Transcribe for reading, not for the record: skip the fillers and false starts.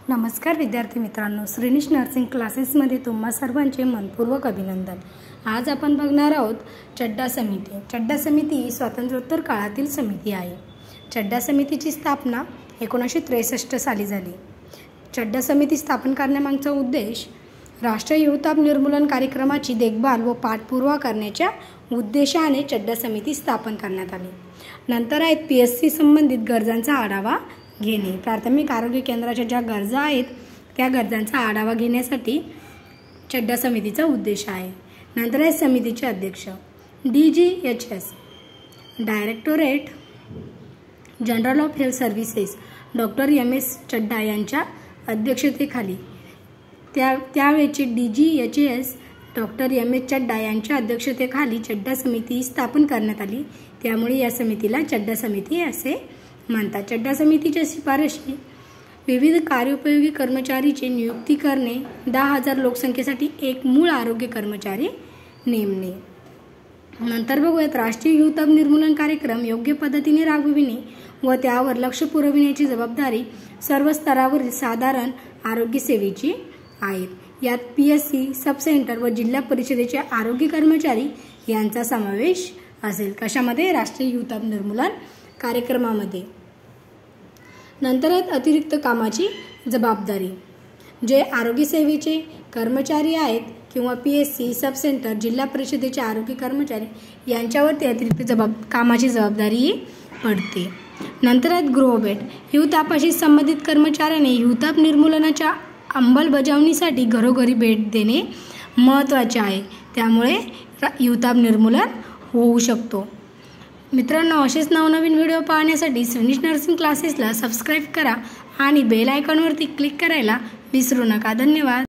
नमस्कार विद्यार्थी मित्रांनो, श्रीनिश नर्सिंग क्लासेसमध्ये तुम्हा सर्वांचे मनपूर्वक अभिनंदन। आज आपण बघणार आहोत चड्डा समिती। चड्डा समिती ही स्वातंत्र्योत्तर काळातील समिती आहे। चड्डा समितीची स्थापना 1963 साली झाली। चड्डा समिती स्थापन करण्यामागचा उद्देश राष्ट्रीय युवताप निर्मूलन कार्यक्रमाची देखभाल व पाठपुरावा करण्याच्या उद्देशाने चड्डा समिती स्थापन करण्यात आली। नंतर आहेत PSC संबंधित गरजांचा आढावा घेणे। प्राथमिक आरोग्य केंद्राच्या ज्या गरजा आहेत त्या गरजांचा आढावा घेण्यासाठी चड्डा समितीचा उद्देश आहे। नंतर आहे समितीचे अध्यक्ष DGHS directorate general of health services doctor MS चड्डा यांच्या अध्यक्षतेखाली त्यावेळची DGHS डॉक्टर MS चड्डा यांच्या अध्यक्षतेखाली चड्डा समिती स्थापन करण्यात आली। त्यामुळे या समितीला चड्डा समिती असे म्हणतात। चड्डा समितीच्या शिफारशी विविध कार्योपयोगी कर्मचारीची नियुक्ती करणे, 10,000 लोकसंख्येसाठी एक मूळ आरोग्य कर्मचारी नेमणे। नंतर बघूयात राष्ट्रीय युवताप निर्मूलन कार्यक्रम योग्य पद्धतीने राबविणे व त्यावर लक्ष पुरविण्याची जबाबदारी सर्व स्तरावरील साधारण आरोग्य सेवेची आहे। यात PSC सब सेंटर व जिल्हा परिषदेचे आरोग्य कर्मचारी यांचा समावेश असेल। कशामध्ये? राष्ट्रीय युवताप निर्मूलन कार्यक्रमामध्ये। नंतर अतिरिक्त कामाची जबाबदारी जे आरोग्य सेवेचे कर्मचारी आहेत किंवा PSC सब सेंटर जिल्हा परिषदेचे आरोग्य कर्मचारी यांच्यावरती अतिरिक्त कामाची जबाबदारी पडते। नंतर गृहभेट युवतापाशी संबंधित कर्मचाऱ्याने युवताप निर्मूलनाच्या अंमलबजावणीसाठी घरोघरी भेट देणे महत्त्वाचे आहे। त्यामुळे युवताप निर्मूलन होऊ शकतो। मित्रांनो, असेच नवनवीन व्हिडिओ पाहण्यासाठी श्रीनिश नर्सिंग क्लासेसला सबस्क्राईब करा आणि बेल आयकॉनवरती क्लिक करायला विसरू नका। धन्यवाद।